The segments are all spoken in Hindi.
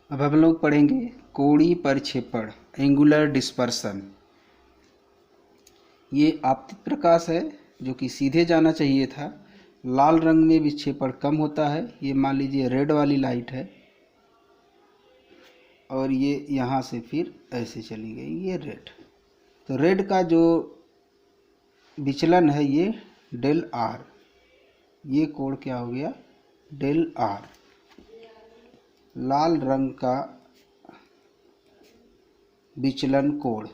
अब हम लोग पढ़ेंगे कोणीय प्रक्षेपण, एंगुलर डिस्पर्सन। ये आपतित प्रकाश है जो कि सीधे जाना चाहिए था। लाल रंग में विक्षेपण कम होता है। ये मान लीजिए रेड वाली लाइट है और ये यहाँ से फिर ऐसे चली गई, ये रेड। तो रेड का जो विचलन है ये डेल आर, ये कोण क्या हो गया, डेल आर। लाल रंग का विचलन कोण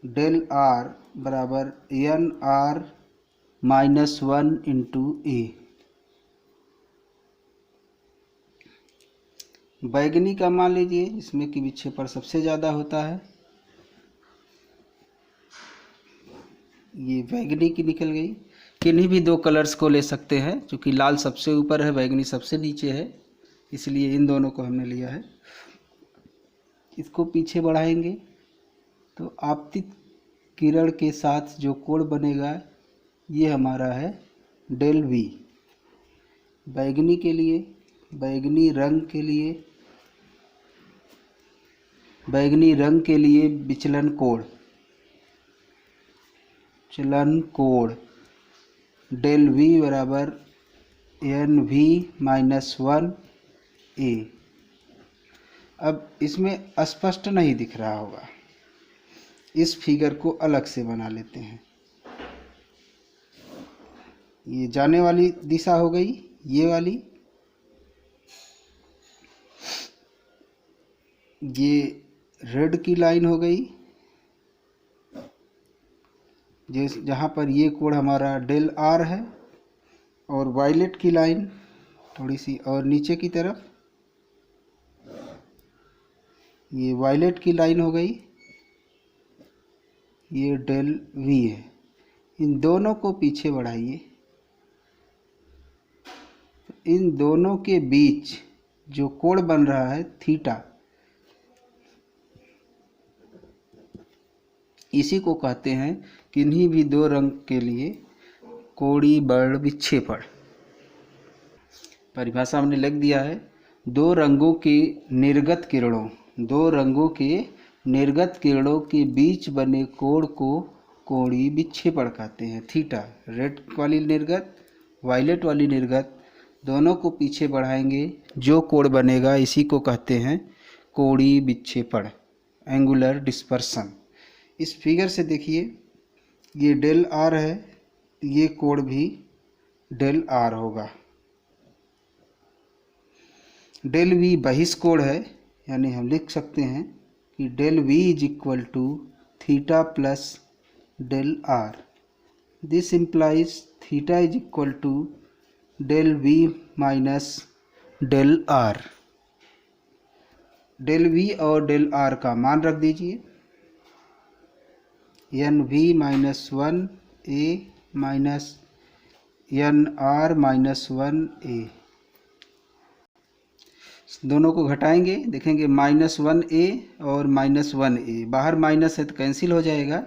डेल आर बराबर एन आर -1 इंटू ए। बैगनी का मान लीजिए, इसमें कि विक्षेपण सबसे ज़्यादा होता है। ये बैगनी की निकल गई। किन्हीं भी दो कलर्स को ले सकते हैं, क्योंकि लाल सबसे ऊपर है, बैगनी सबसे नीचे है, इसलिए इन दोनों को हमने लिया है। इसको पीछे बढ़ाएंगे तो आपतित किरण के साथ जो कोण बनेगा ये हमारा है डेल वी। बैगनी के लिए, बैगनी रंग के लिए विचलन कोण डेल वी बराबर एन वी -1 ए। अब इसमें स्पष्ट नहीं दिख रहा होगा, इस फिगर को अलग से बना लेते हैं। ये जाने वाली दिशा हो गई, ये वाली। ये रेड की लाइन हो गई, जहाँ पर ये कोण हमारा डेल आर है। और वायलेट की लाइन थोड़ी सी और नीचे की तरफ, ये वायलेट की लाइन हो गई, ये डेल वी है। इन दोनों को पीछे बढ़ाइए। इन दोनों के बीच जो कोण बन रहा है थीटा, इसी को कहते हैं किन्हीं भी दो रंग के लिए कोणीय वर्ण विक्षेपण। परिभाषा हमने लिख दिया है, दो रंगों के निर्गत किरणों के बीच बने कोण को कोणीय विक्षेपण कहते हैं। थीटा, रेड वाली निर्गत, वायलेट वाली निर्गत, दोनों को पीछे बढ़ाएंगे, जो कोण बनेगा इसी को कहते हैं कोणीय विक्षेपण, एंगुलर डिस्पर्सन। इस फिगर से देखिए, ये डेल आर है, ये कोण भी डेल आर होगा। डेल वी बहिष्कोण है, यानी हम लिख सकते हैं कि del V is equal to theta plus del R. This implies theta is equal to del V minus del R. Del V और डेल आर का मान रख दीजिए, N V -1 A minus N R -1 A. दोनों को घटाएंगे, देखेंगे -1 ए और -1 ए, बाहर माइनस है तो कैंसिल हो जाएगा,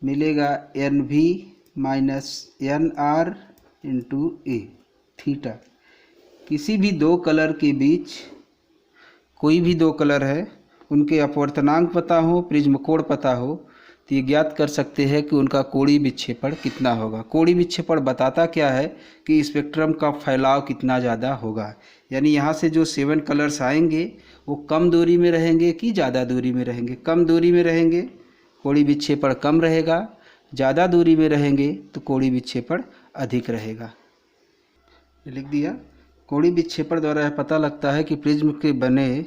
मिलेगा N V -N R into A theta. किसी भी दो कलर के बीच, कोई भी दो कलर है, उनके अपवर्तनांक पता हो, प्रिज्म कोण पता हो, तो ये ज्ञात कर सकते हैं कि उनका कोणीय विक्षेपण कितना होगा। कोणीय विक्षेपण बताता क्या है कि स्पेक्ट्रम का फैलाव कितना ज़्यादा होगा। यानी यहाँ से जो 7 कलर्स आएंगे वो कम दूरी में रहेंगे कि ज़्यादा दूरी में रहेंगे। कम दूरी में रहेंगे, कोणीय विक्षेपण कम रहेगा। ज़्यादा दूरी में रहेंगे तो कोणीय विक्षेपण अधिक रहेगा। लिख दिया। कोणीय विक्षेपण द्वारा यह पता लगता है कि प्रिज्म के बने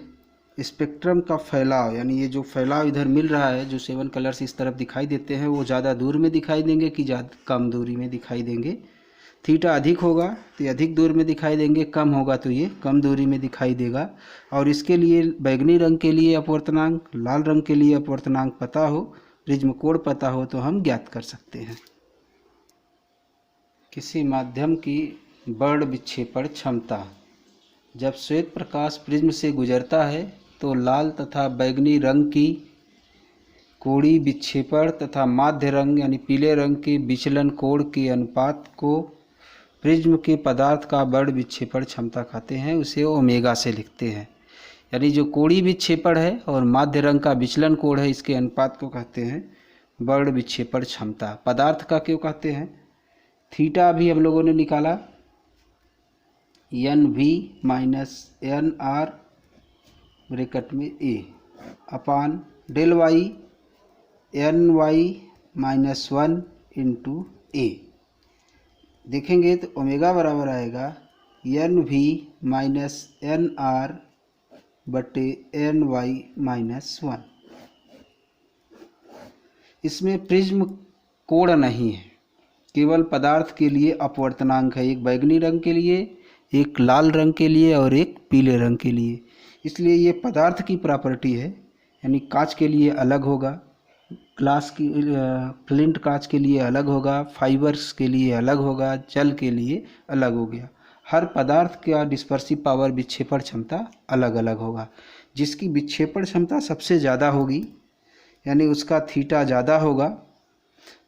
स्पेक्ट्रम का फैलाव, यानी ये जो फैलाव इधर मिल रहा है, जो 7 कलर्स इस तरफ दिखाई देते हैं, वो ज़्यादा दूर में दिखाई देंगे कि ज़्यादा कम दूरी में दिखाई देंगे। थीटा अधिक होगा तो ये अधिक दूर में दिखाई देंगे, कम होगा तो ये कम दूरी में दिखाई देगा। और इसके लिए बैगनी रंग के लिए अपवर्तनांक, लाल रंग के लिए अपवर्तनांक पता हो, प्रिज्म कोण पता हो तो हम ज्ञात कर सकते हैं। किसी माध्यम की वर्ण विक्षेपण क्षमता। जब श्वेत प्रकाश प्रिज्म से गुजरता है तो लाल तथा बैगनी रंग की कोणीय विक्षेपण तथा माध्य रंग यानी पीले रंग के विचलन कोण के अनुपात को प्रिज्म के पदार्थ का बड़ विक्षेपण क्षमता कहते हैं, उसे ओमेगा से लिखते हैं। यानी जो कोणीय विक्षेपण है और माध्य रंग का विचलन कोण है, इसके अनुपात को कहते हैं बड़ विक्षेपण क्षमता। पदार्थ का क्यों कहते हैं? थीटा भी हम लोगों ने निकाला, NV माइनस NR ब्रैकेट में A अपान del Y NY minus 1 into A। देखेंगे तो ओमेगा बराबर आएगा NV माइनस NR बटे NY माइनस 1। इसमें प्रिज्म कोण नहीं है, केवल पदार्थ के लिए अपवर्तनांक है, एक बैगनी रंग के लिए, एक लाल रंग के लिए और एक पीले रंग के लिए। इसलिए ये पदार्थ की प्रॉपर्टी है, यानी कांच के लिए अलग होगा, ग्लास की फ्लिंट कांच के लिए अलग होगा, फाइबर्स के लिए अलग होगा, जल के लिए अलग हो गया। हर पदार्थ का डिस्पर्सिव पावर विक्षेपण क्षमता अलग अलग होगा। जिसकी विक्षेपण क्षमता सबसे ज़्यादा होगी यानी उसका थीटा ज़्यादा होगा।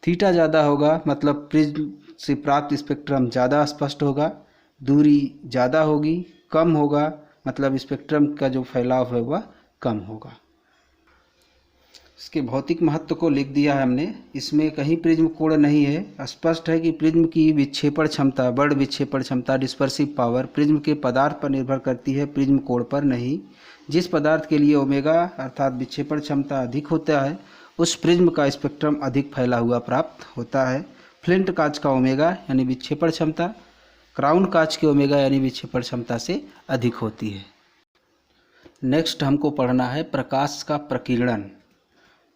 थीटा ज़्यादा होगा मतलब प्रिज्म से प्राप्त स्पेक्ट्रम ज़्यादा स्पष्ट होगा, दूरी ज़्यादा होगी, कम होगा मतलब स्पेक्ट्रम का जो फैलाव है वह कम होगा। इसके भौतिक महत्व को लिख दिया है हमने। इसमें कहीं प्रिज्म कोण नहीं है। स्पष्ट है कि प्रिज्म की विक्षेपण क्षमता, बड़ विक्षेपण क्षमता, डिस्पर्सिव पावर प्रिज्म के पदार्थ पर निर्भर करती है, प्रिज्म कोण पर नहीं। जिस पदार्थ के लिए ओमेगा अर्थात विक्षेपण क्षमता अधिक होता है उस प्रिज्म का स्पेक्ट्रम अधिक फैला हुआ प्राप्त होता है। फ्लिंट कांच का ओमेगा यानी विक्षेपण क्षमता क्राउन कांच के ओमेगा यानी विक्षेपण क्षमता से अधिक होती है। नेक्स्ट हमको पढ़ना है प्रकाश का प्रकीर्णन।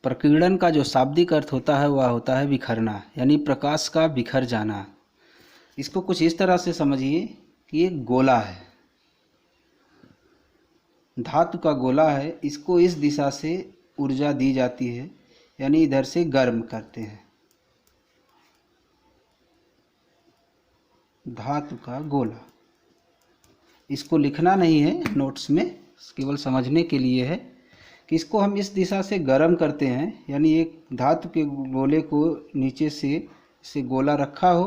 प्रकीर्णन का जो शाब्दिक अर्थ होता है वह होता है बिखरना, यानी प्रकाश का बिखर जाना। इसको कुछ इस तरह से समझिए कि एक गोला है, धातु का गोला है, इसको इस दिशा से ऊर्जा दी जाती है यानी इधर से गर्म करते हैं। धातु का गोला, इसको लिखना नहीं है नोट्स में, केवल समझने के लिए है कि इसको हम इस दिशा से गर्म करते हैं। यानी एक धातु के गोले को नीचे से गोला रखा हो,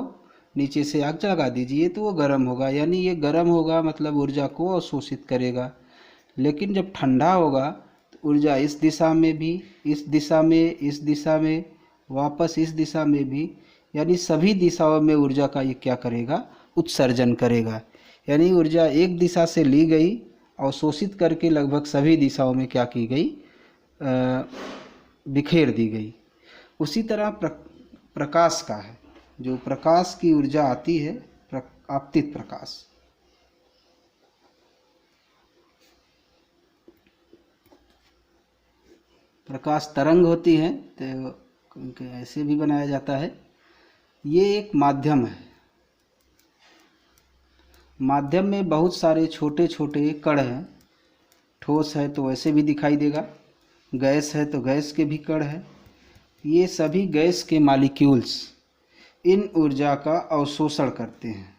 नीचे से आग जगा दीजिए तो वो गर्म होगा, यानी ये गर्म होगा मतलब ऊर्जा को अवशोषित करेगा। लेकिन जब ठंडा होगा तो ऊर्जा इस दिशा में भी, इस दिशा में, इस दिशा में, वापस इस दिशा में भी, यानी सभी दिशाओं में ऊर्जा का ये क्या करेगा, उत्सर्जन करेगा। यानी ऊर्जा एक दिशा से ली गई, अवशोषित करके लगभग सभी दिशाओं में क्या की गई, बिखेर दी गई। उसी तरह प्रकाश का है, जो प्रकाश की ऊर्जा आती है, आपतित प्रकाश, प्रकाश तरंग होती है तो ऐसे भी बनाया जाता है। ये एक माध्यम है, माध्यम में बहुत सारे छोटे छोटे कण हैं। ठोस है तो वैसे भी दिखाई देगा, गैस है तो गैस के भी कण हैं। ये सभी गैस के मॉलिक्यूल्स इन ऊर्जा का अवशोषण करते हैं।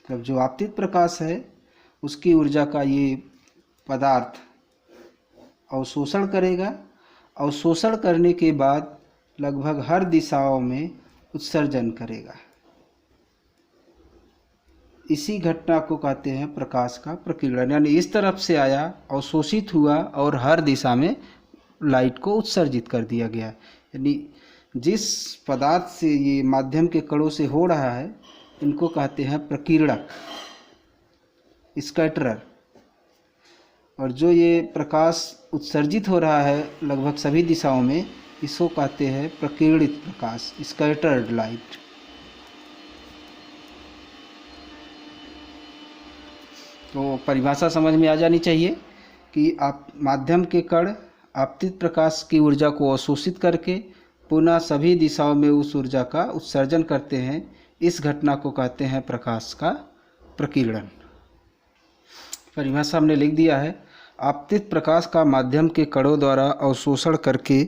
तब जो आपतित प्रकाश है उसकी ऊर्जा का ये पदार्थ अवशोषण करेगा। अवशोषण करने के बाद लगभग हर दिशाओं में उत्सर्जन करेगा। इसी घटना को कहते हैं प्रकाश का प्रकीर्णन, यानी इस तरफ से आया, अवशोषित हुआ और हर दिशा में लाइट को उत्सर्जित कर दिया गया। यानी जिस पदार्थ से ये माध्यम के कणों से हो रहा है इनको कहते हैं प्रकीर्णक, स्कैटरर। और जो ये प्रकाश उत्सर्जित हो रहा है लगभग सभी दिशाओं में, इसको कहते हैं प्रकीर्णित प्रकाश, स्कैटर्ड लाइट। तो परिभाषा समझ में आ जानी चाहिए कि आप माध्यम के कण आपतित प्रकाश की ऊर्जा को अवशोषित करके पुनः सभी दिशाओं में उस ऊर्जा का उत्सर्जन करते हैं। इस घटना को कहते हैं प्रकाश का प्रकीर्णन। परिभाषा हमने लिख दिया है। आपतित प्रकाश का माध्यम के कणों द्वारा अवशोषण करके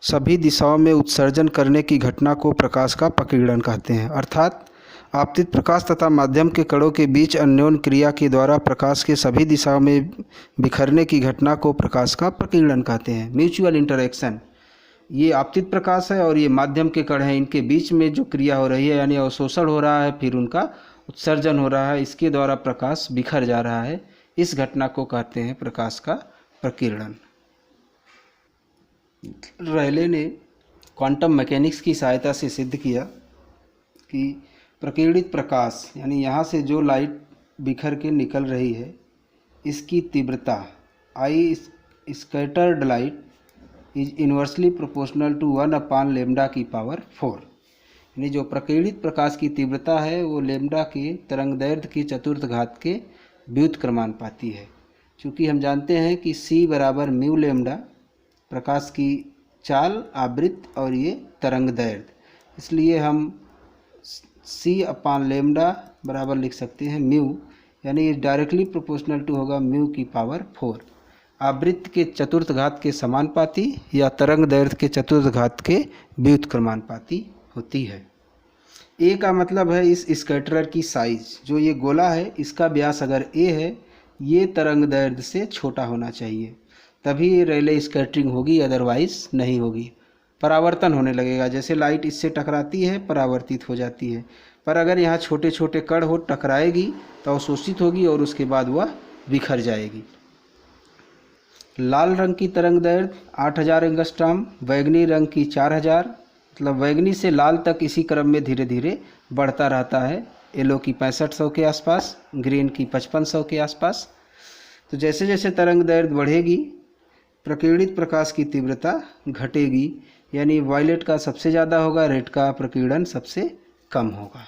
सभी दिशाओं में उत्सर्जन करने की घटना को प्रकाश का प्रकीर्णन कहते हैं। अर्थात आपतित प्रकाश तथा माध्यम के कणों के बीच अन्योन्य क्रिया के द्वारा प्रकाश के सभी दिशाओं में बिखरने की घटना को प्रकाश का प्रकीर्णन कहते हैं। म्यूचुअल इंटरेक्शन, ये आपतित प्रकाश है और ये माध्यम के कण हैं, इनके बीच में जो क्रिया हो रही है यानी अवशोषण हो रहा है, फिर उनका उत्सर्जन हो रहा है, इसके द्वारा प्रकाश बिखर जा रहा है। इस घटना को कहते हैं प्रकाश का प्रकीर्णन। रेले ने क्वांटम मैकेनिक्स की सहायता से सिद्ध किया कि प्रकीर्णित प्रकाश यानी यहाँ से जो लाइट बिखर के निकल रही है, इसकी तीव्रता I scattered light is inversely proportional to 1/λ⁴। यानी जो प्रकीर्णित प्रकाश की तीव्रता है वो लैम्डा के तरंगदैर्घ्य के चतुर्थ घात के व्युत्क्रमानुपाती है। चूँकि हम जानते हैं कि c बराबर म्यू लैम्डा प्रकाश की चाल, आवृत्ति और ये तरंगदैर्घ्य, इसलिए हम c/λ बराबर लिख सकते हैं म्यू, यानी ये डायरेक्टली प्रोपोर्शनल टू होगा μ⁴ आवृत्ति के चतुर्थ घात के समानुपाती या तरंगदैर्घ्य के चतुर्थ घात के व्युत्क्रमानुपाती होती है। ए का मतलब है इस स्कैटरर की साइज, जो ये गोला है इसका व्यास अगर ए है, ये तरंगदैर्घ्य से छोटा होना चाहिए, तभी रेले स्कैटरिंग होगी, अदरवाइज नहीं होगी। परावर्तन होने लगेगा, जैसे लाइट इससे टकराती है परावर्तित हो जाती है, पर अगर यहाँ छोटे छोटे कण हो टकराएगी तो अवशोषित होगी और उसके बाद वह बिखर जाएगी। लाल रंग की तरंगदैर्घ्य 8000 एंगस्ट्रॉम, बैगनी रंग की 4000, मतलब बैगनी से लाल तक इसी क्रम में धीरे धीरे बढ़ता रहता है। येलो की 6500 के आसपास, ग्रीन की 5500 के आसपास। तो जैसे जैसे तरंगदैर्घ्य बढ़ेगी प्रकीर्णित प्रकाश की तीव्रता घटेगी, यानी वायलेट का सबसे ज़्यादा होगा, रेड का प्रकीर्णन सबसे कम होगा।